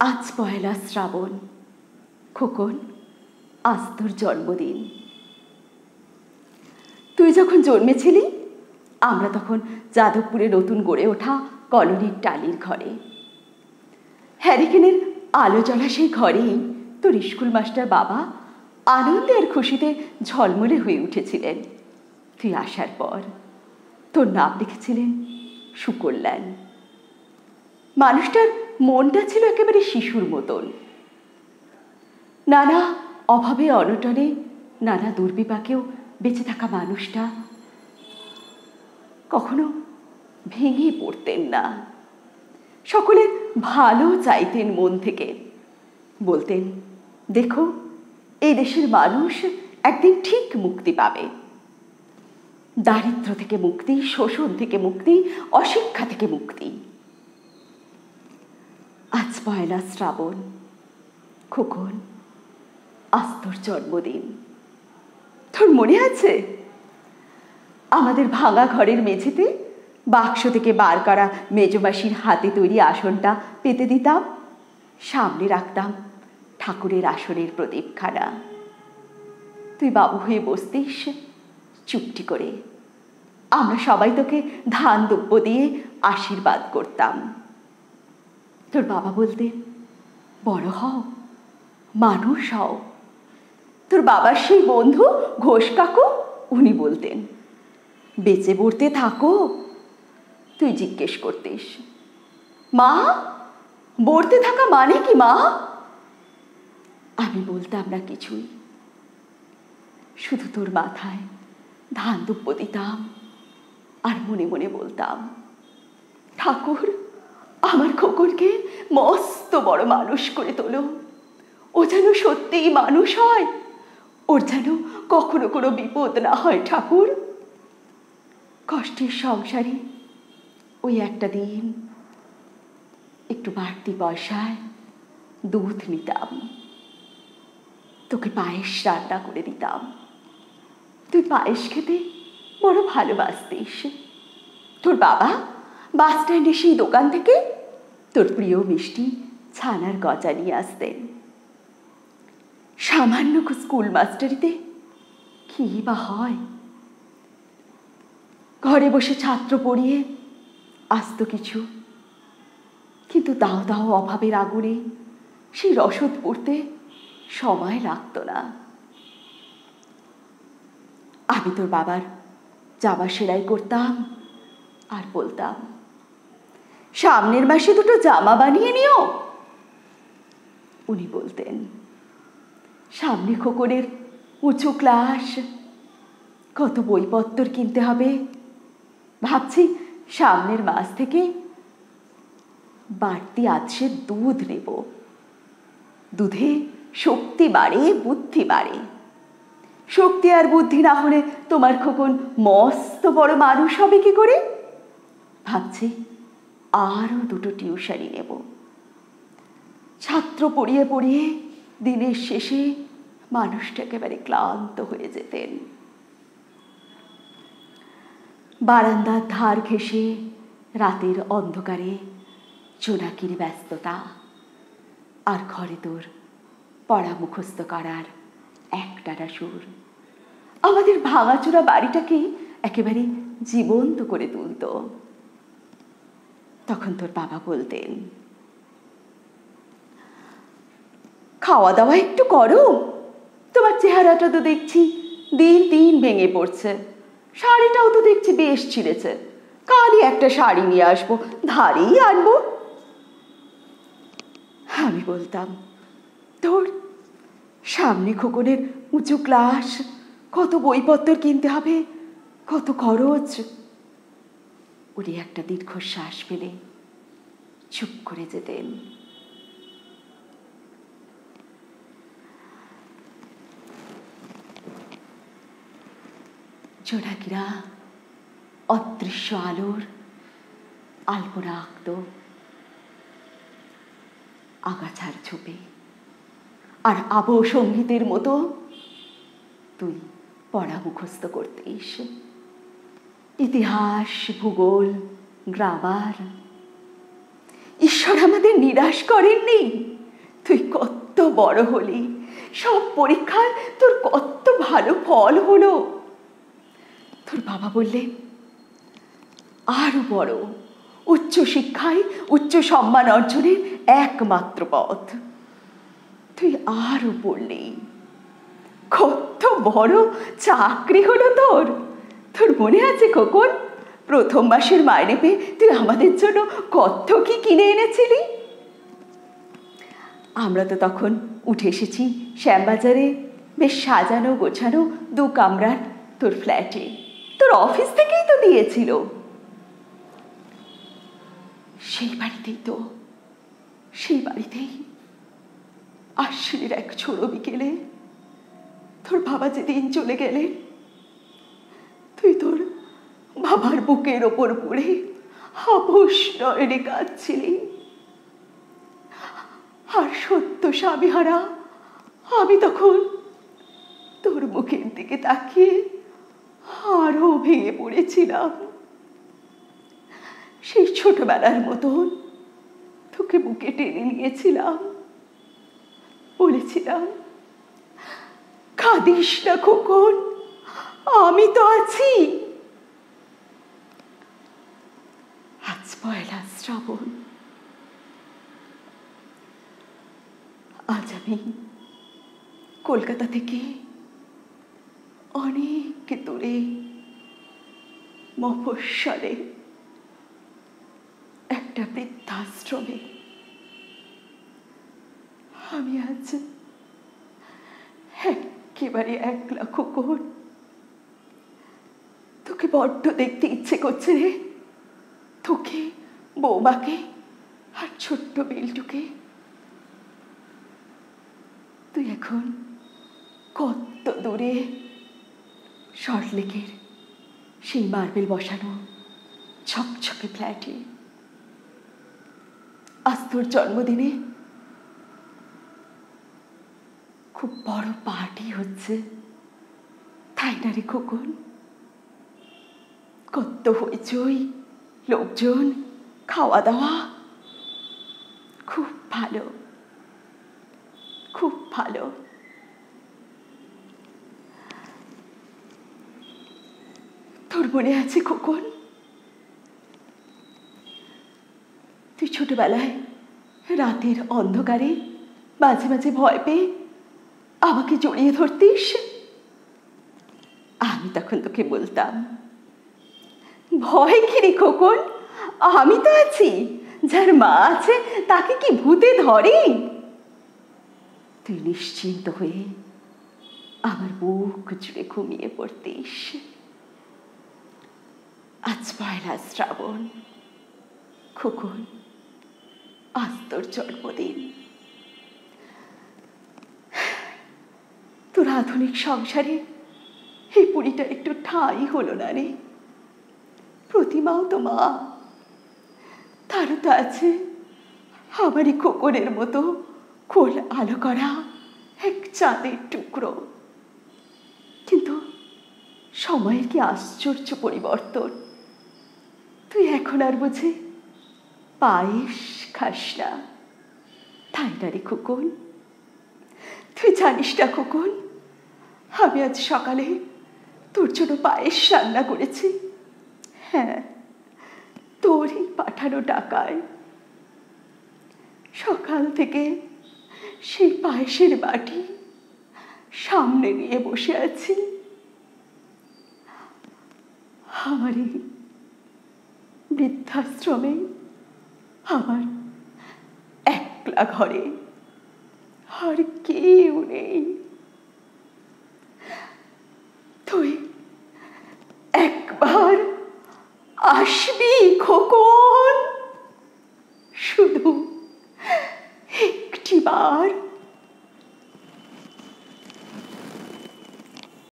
আজ পয়লা শ্রাবণ। খোকন, আজ তোর জন্মদিন। তুই যখন জন্মেছিলি আমরা তখন যাদবপুরে নতুন গড়ে ওঠা কলোনির টালির ঘরে। হ্যারিকেনের আলো জ্বলা সেই ঘরেই তোর স্কুল মাস্টার বাবা আনন্দে আর খুশিতে ঝলমলে হয়ে উঠেছিলেন। তুই আসার পর তোর নাম লিখেছিলেন সুকল্যাণ। মানুষটার মনটা ছিল একেবারে শিশুর মতন। নানা অভাবে অনটনে, নানা দুর্বিপাকেও বেঁচে থাকা মানুষটা কখনো ভেঙে পড়তেন না। সকলের ভালো চাইতেন মন থেকে। বলতেন, দেখো, এই দেশের মানুষ একদিন ঠিক মুক্তি পাবে। দারিদ্র্য থেকে মুক্তি, শোষণ থেকে মুক্তি, অশিক্ষা থেকে মুক্তি। আজ পয়লা শ্রাবণ। খোকন, আজ তোর জন্মদিন। তোর মনে আছে আমাদের ভাঙা ঘরের মেঝেতে বাক্স থেকে বার করা মেজমাসির হাতে তৈরি আসনটা পেতে দিতাম, সামনে রাখতাম ঠাকুরের আসনের প্রদীপখানা। তুই বাবু হয়ে বসতিস চুপটি করে। আমরা সবাই তোকে ধান দ্রব্য দিয়ে আশীর্বাদ করতাম। তোর বাবা বলতেন, বড় হও, মানুষ হও। তোর বাবার সেই বন্ধু ঘোষ কাকু, উনি বলতেন, বেঁচে পড়তে থাকো। তুই জিজ্ঞেস করতিস, মা, পড়তে থাকা মানে কি মা? আমি বলতাম না কিছুই। শুধু তোর মাথায় ধান দুব্য দিতাম আর মনে মনে বলতাম, ঠাকুর, আমার খোকনকে মস্ত বড় মানুষ করে তোলো। ও যেন সত্যিই মানুষ হয়, ওর যেন কখনো কোনো বিপদ না হয় ঠাকুর। কষ্টের সংসারে ওই একটা দিন একটু বাড়তি পয়সায় দুধ নিতাম, তোকে পায়েস রান্না করে দিতাম। তুই পায়েস খেতে বড় ভালোবাসতিস। তোর বাবা বাস স্ট্যান্ডে সেই দোকান থেকে তোর প্রিয় মিষ্টি ছানার গজা নিয়ে আসতেন। সামান্য স্কুল মাস্টারিতে কি বা হয়? ঘরে বসে ছাত্র পড়িয়ে আসতো কিছু, কিন্তু দাও দাও অভাবের আগুনে সেই রসদ পড়তে সময় লাগতো না। আমি তোর বাবার জামা সেলাই করতাম আর বলতাম, সামনের মাসে দুটো জামা বানিয়ে নিও। উনি বলতেন, সামনে খোকনের উঁচু ক্লাস, কত বইপত্তর কিনতে হবে। ভাবছি সামনের মাস থেকে বাড়তি আছে দুধ নেব। দুধে শক্তি বাড়ে, বুদ্ধি বাড়ে। শক্তি আর বুদ্ধি না হলে তোমার খোকন মস্ত বড় মানুষ হবে কি করে? ভাবছি আরো দুটো টিউশনি নেব। ছাত্র পড়িয়ে পড়িয়ে দিনের শেষে মানুষটা একেবারে ক্লান্ত হয়ে যেতেন। বারান্দার ধার ঘেঁষে রাতের অন্ধকারে জোনাকির ব্যস্ততা, আর ঘরে তোর পড়া মুখস্থ করার একটানা সুর আমাদের ভাঙাচোরা বাড়িটাকে একেবারে জীবন্ত করে তুলত। তখন তোর বাবা বলতেন, খাওয়া দাওয়া একটু করো, তোমার চেহারাটা তো দেখছি দিন দিন ভেঙে পড়ছে। শাড়িটাও তো দেখছি বেশ ছিঁড়েছে, কালই একটা শাড়ি নিয়ে আসবো, ধারেই আনবো। আমি বলতাম, তোর সামনে খোকনের উঁচু ক্লাস, কত বইপত্তর কিনতে হবে, কত খরচ। উনি একটা দীর্ঘশ্বাস ফেলে চুপ করে যেতেন। জোনাকিরা অদৃশ্য আলোর আলপনা আঁকত আগাছার ঝোপে, আর আবহ সঙ্গীতের মতো তুই পড়া মুখস্থ করতিস। ইতিহাস, ভূগোল, গ্রামার, ঈশ্বর আমাদের নিরাশ করেননি। তুই কত বড় হলি, সব পরীক্ষায় তোর কত ভালো ফল হলো। তোর বাবা বললেন, আরো বড়, উচ্চ শিক্ষায় উচ্চ সম্মান অর্জনের একমাত্র পথ। তুই আরো পড়লি, কত বড় চাকরি হলো তোর। তোর মনে আছে খোকন, প্রথম মাসের মাইনে পেয়ে তুই আমাদের জন্য কত কি কিনে এনেছিলি। আমরা তো তখন উঠে এসেছি শ্যামবাজারে বেশ সাজানো গোছানো 2 কামরার তোর ফ্ল্যাটে। তোর অফিস থেকেই তো দিয়েছিল। সেই বাড়িতেই আশ্বিনের এক ছোড়ো বিকেলে তোর বাবা যেদিন চলে গেলে, তুই তোর বাবার বুকের ওপর পড়ে আপোষ নয়নে কাঁদছিলি। আর সত্য স্বামীহারা আমি তখন তোর মুখের দিকে তাকিয়ে আরো ভেঙে পড়েছিলাম। সেই ছোটবেলার মতন তোকে বুকে টেনে নিয়েছিলাম, বলেছিলাম, কাঁদিস না খোকন, আমি তো আছি। আজ 1 শ্রাবণ। আজ আমি কলকাতা থেকে অনেক দূরে মফস্বলে একটা বৃদ্ধাশ্রমে আমি আজ একেবারে একলা খোকন। তোকে বড্ড দেখতে ইচ্ছে করছে রে, তোকে, বৌমাকে আর ছোট্ট বেলটুকে। তুই এখন কত দূরে সল্টলেকের সেই মার্বেল বসানো ঝকঝকে ফ্ল্যাটে। আজ তোর জন্মদিনে খুব বড় পার্টি হচ্ছে, তাই না রে খোকন? কত হইচই, লোকজন, খাওয়া দাওয়া, খুব ভালো, খুব ভালো। তোর মনে আছে খোকন, তুই ছোটবেলায় রাতের অন্ধকারে মাঝে মাঝে ভয় পেয়ে আমাকে জড়িয়ে ধরতিস? আমি তখন তোকে বলতাম, ভয় কি রে খোকন, আমি তো আছি। যার মা আছে তাকে কি ভূতে ধরে? তুই নিশ্চিন্ত হয়ে আমার বুক জুড়ে ঘুমিয়ে পড়তিস। আজ 1 শ্রাবণ খোকন, আজ তোর জন্মদিন। তোর আধুনিক সংসারে এই পুরীটা একটু ঠাঁই হলো না রে। প্রতিমাও তো মা, তারও তো আছে আমারই খোকনের মতো কোল আলো করা এক চাঁদের টুকরো। কিন্তু সময়ের কি আশ্চর্য পরিবর্তন। তুই এখন আর বুঝে পায়েস খাস না, তাই না রে খোকন? তুই জানিস না খোকন, আমি আজ সকালে তোর জন্য পায়েস রান্না করেছি। হ্যাঁ, তোরই পাঠানো টাকায়। সকাল থেকে সেই পায়েসের বাটি সামনে নিয়ে বসে আছি। আমার এই বৃদ্ধাশ্রমে, আমার একলা ঘরে আর কেউ নেই। তুই একবার আসবি খোকন, শুধু একটিবার।